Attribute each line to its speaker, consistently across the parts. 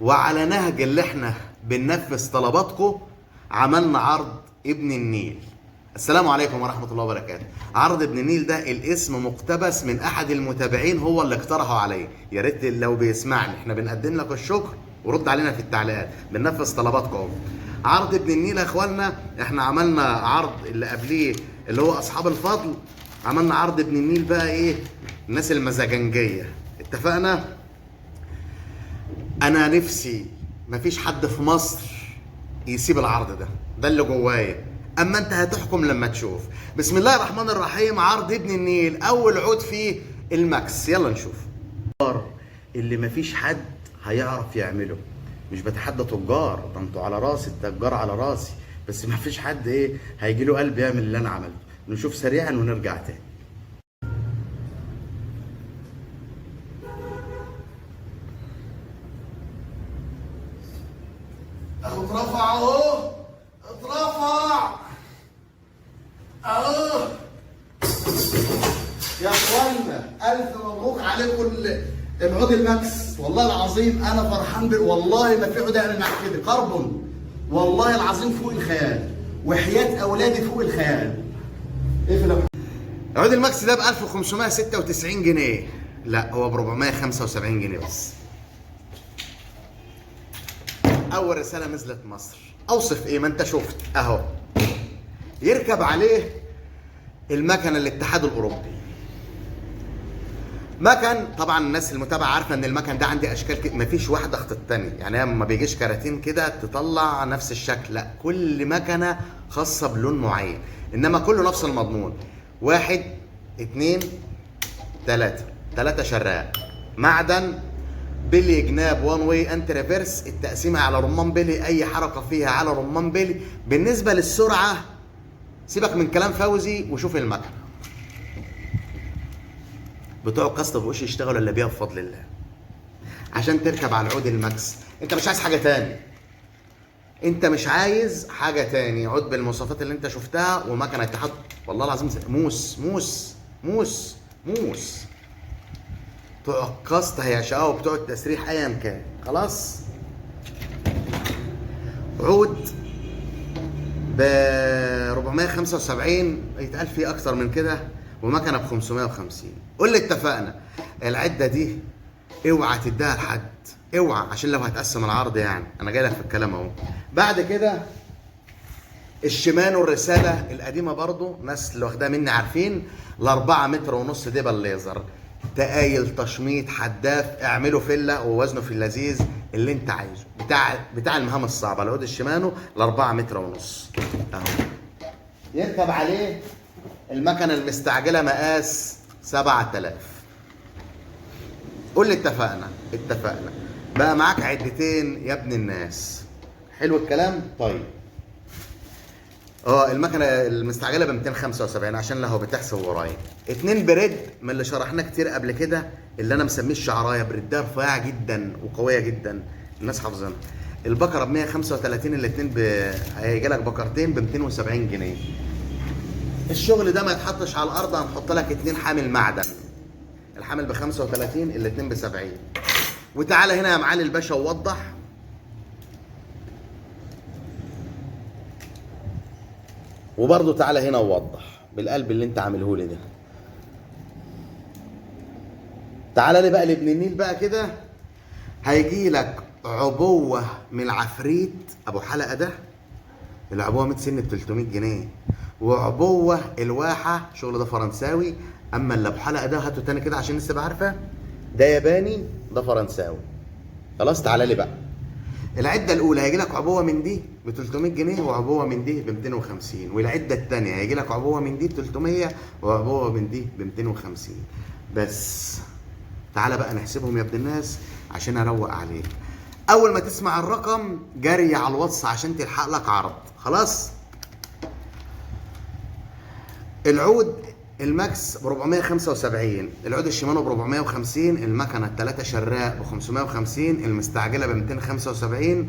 Speaker 1: وعلى نهج اللي احنا بننفذ طلباتكم عملنا عرض ابن النيل. السلام عليكم ورحمة الله وبركاته. عرض ابن النيل ده الاسم مقتبس من احد المتابعين هو اللي اقترحه عليه. يا ريت لو بيسمعني، احنا بنقدم لك الشكر ورد علينا في التعليقات، بننفذ طلباتكم. عرض ابن النيل يا اخوانا، احنا عملنا عرض اللي قبليه اللي هو اصحاب الفضل، عملنا عرض ابن النيل بقى ايه؟ الناس المزاجنجية. اتفقنا؟ انا نفسي مفيش حد في مصر يسيب العرض ده اللي جوايا، اما انت هتحكم لما تشوف. بسم الله الرحمن الرحيم. عرض ابن النيل، اول عود فيه الماكس. يلا نشوف اللي مفيش حد هيعرف يعمله. مش بتحدى تجار، ده انتوا على راسي، التجار على راسي، بس مفيش حد هيجي له قلب يعمل اللي انا عملته. نشوف سريعا ونرجع تاني. اترفع اهو، اترفع اهو يا اخوانا. الف مبروك عليكم العود الماكس. والله العظيم انا فرحان والله ما في عود يعمل معاك كده كربون، والله العظيم فوق الخيال، وحياة اولادي فوق الخيال. العود الماكس ده ب 1596 جنيه، لا هو ب 475 جنيه بس. اول رساله نزلت مصر، اوصف ايه؟ ما انت شفت اهو. يركب عليه المكنه الاتحاد الاوروبي. مكن، طبعا الناس المتابعه عارفه ان المكن ده عندي اشكال كده، مفيش واحده اخت الثانيه، يعني ما بيجيش كراتين كده تطلع نفس الشكل، لا كل مكنه خاصه بلون معين، انما كله نفس المضمون. 1 2 3 شراق معدن، بلي جناب وان واي انتي ريفرس، التقسيمه على رمان بلي، اي حركه فيها على رمان بلي. بالنسبه للسرعه سيبك من كلام فوزي وشوف المكنه. بتوع القسط مبقوش يشتغلوا الا بيها بفضل الله. عشان تركب على العود الماكس انت مش عايز حاجه تاني، انت مش عايز حاجه تاني. عود بالمواصفات اللي انت شفتها ومكنه اتحاد، والله العظيم موس موس موس موس. بتوع القسط هيعشقوها وبتوع التسريح ايا كان. خلاص، عود ب 475 يتقال فيه اكتر من كده، ومكنه ب 550. قول لي اتفقنا. العده دي اوعى تديها لحد، اوعى، عشان لو هتقسم العرض يعني. انا جاي لك في الكلام اهو. بعد كده الشيمانو الرساله القديمه برضو، ناس اللي واخداها مني عارفين، ال4 متر ونص دبل ليزر، تقايل تشميط حداف، اعمله فيلا ووزنه في اللذيذ اللي انت عايزه، بتاع المهام الصعبه. العود الشيمانو ال4 متر ونص اهو. يركب عليه المكنه المستعجله مقاس 7000. قول لي اتفقنا. اتفقنا. بقى معاك عدتين يا ابن الناس. حلو الكلام. طيب المكنه المستعجله ب 275 عشان لو بتحسب ورايا. 2 بريد من اللي شرحناه كتير قبل كده، اللي انا مسميه الشعرايه، بريدها رفيعه جدا وقويه جدا، الناس حافظينها. البكره ب 135، الاثنين هيجي لك بكرتين ب 270 جنيه. الشغل ده ما يتحطش على الارض، هنحط لك 2 حامل معدن، الحامل ب 35 الاثنين ب 70. وتعالى هنا يا معالي الباشا ووضح. وبرضه تعالى هنا ووضح بالقلب اللي انت عامله لي ده. تعالى لي بقى لابن النيل بقى كده. هيجي لك عبوه من العفريت ابو حلقه ده، العبوه 100 سن ب 300 جنيه. وعبوه الواحه، شغل ده فرنساوي، اما اللي ابو حلقه ده هاته تاني كده عشان الناس تبقى عارفه، ده ياباني ده فرنساوي. خلاص تعالى لي بقى. العده الاولى هيجي لك عبوه من دي ب 300 جنيه، وعبوه من دي ب 250. والعده الثانيه هيجي لك عبوه من دي ب 300 وعبوه من دي ب 250 بس. تعالى بقى نحسبهم يا ابن الناس عشان اروق عليك. اول ما تسمع الرقم جري على الواتس عشان تلحق لك عرض. خلاص. العود الماكس ب 475، العود الشيمانو ب 450، المكنه 3 شراق ب 550، المستعجله ب 275،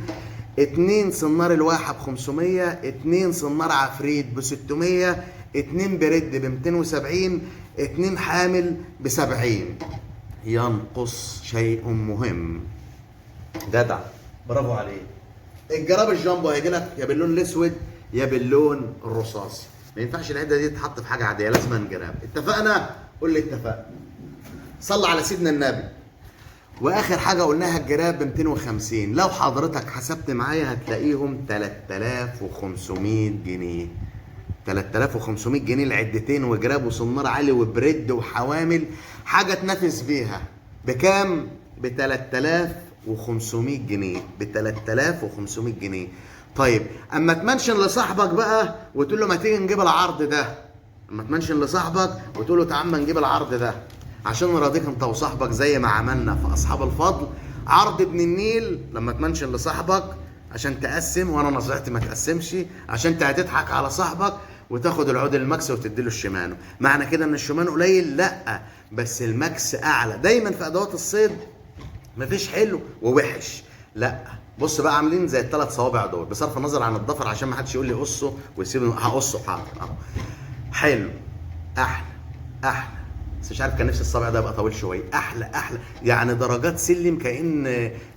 Speaker 1: 2 صنار الواحه ب 500، 2 صنار عفريت ب 600، 2 بريد ب 270، 2 حامل ب 70. ينقص شيء مهم. جدع. برافو عليك. الجراب الجامبو هيجي لك يا باللون الاسود يا باللون الرصاصي. ما ينفعش العده دي تتحط في حاجه عاديه، لازم جراب. اتفقنا؟ قول لي اتفقنا. صلى على سيدنا النبي. واخر حاجه قلناها الجراب ب 250. لو حضرتك حسبت معايا هتلاقيهم 3500 جنيه. 3500 جنيه العدتين وجراب وسنار عالي وبريد وحوامل، حاجه تنافس بيها. بكام؟ ب 3500 جنيه. ب 3500 جنيه. طيب اما تمنشن لصاحبك بقى وتقول له ما تيجي نجيب العرض ده. اما تمنشن لصاحبك وتقول له تعال نجيب العرض ده عشان نراضيك انت وصاحبك زي ما عملنا في اصحاب الفضل. عرض ابن النيل لما تمنشن لصاحبك عشان تقسم، وانا نصيحتي ما تقسمش عشان انت هتضحك على صاحبك وتاخد العود الماكس وتديله الشيمانو. معنى كده ان الشيمانو قليل؟ لا، بس الماكس اعلى. دايما في ادوات الصيد مفيش حلو ووحش، لا. بص بقى عاملين زي الثلاث صوابع دول بصرف النظر عن الضفر عشان ما حدش يقول لي قصه ويسيبه. هقصه حاضر اهو. حلو، احلى احلى، بس مش عارف كان نفسي الصابع ده يبقى طويل شويه. احلى احلى يعني درجات سلم،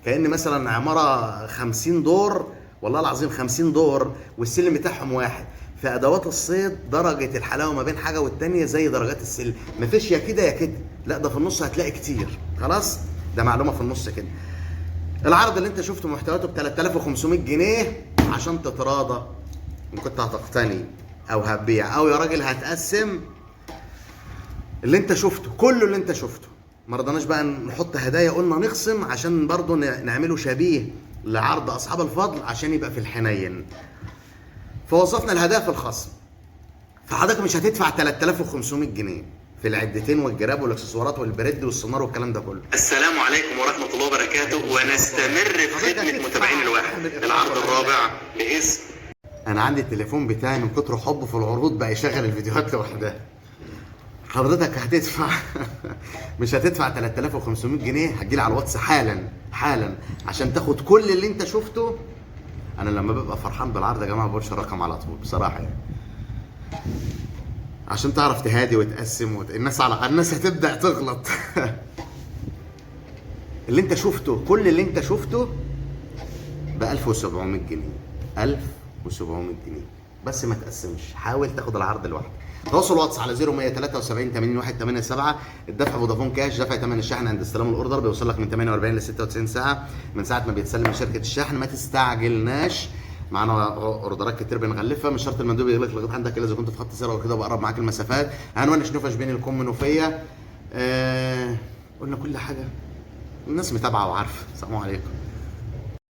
Speaker 1: كأن مثلا عماره 50 دور، والله العظيم 50 دور والسلم بتاعهم واحد. في ادوات الصيد درجه الحلاوه ما بين حاجه والتانيه زي درجات السلم، مفيش يا كده يا كده، لا ده في النص هتلاقي كتير. خلاص، ده معلومه في النص كده. العرض اللي انت شفته محتوياته ب 3500 جنيه عشان تتراضى ان كنت هتقتني او هتبيع او يا راجل هتقسم. اللي انت شفته كله اللي انت شفته، ما رضناش بقى نحط هدايا، قلنا نخصم عشان برضه نعمله شبيه لعرض اصحاب الفضل عشان يبقى في الحنين. فوصفنا الهدايا في الخصم. فحضرتك مش هتدفع 3500 جنيه في العدتين والجراب والاكسسوارات والبريد والسونار والكلام ده كله. السلام عليكم ورحمه الله وبركاته، ونستمر في خدمه متابعين الواحد. العرض الرابع باسم، انا عندي التليفون بتاعي من كتر حبه في العروض بقى يشغل الفيديوهات لوحدها. حضرتك هتدفع مش هتدفع 3500 جنيه، هتجيلي على الواتس حالا حالا عشان تاخد كل اللي انت شفته. انا لما ببقى فرحان بالعرض يا جماعه ما بقولش الرقم على طول بصراحه يعني، عشان تعرف تهادي وتقسم الناس هتبدا تغلط. اللي انت شفته، كل اللي انت شفته ب 1700 جنيه. 1700 جنيه بس، ما تقسمش، حاول تاخد العرض لوحده. تواصل واتس على 0173 80 187. الدفع فودافون كاش، دفع ثمن الشحن عند استلام الاوردر بيوصل لك من 48 ل 96 ساعه من ساعه ما بيتسلم من شركه الشحن. ما تستعجلناش، معانا اوردرات كتير بنغلفها، مش شرط المندوب يغلق لغايه عندك الا اذا كنت في خط سير وكده وبقرب معاك المسافات. عنوان شنوفش بين الكم منوفيه. قلنا كل حاجه، الناس متابعه وعارفه. السلام عليكم.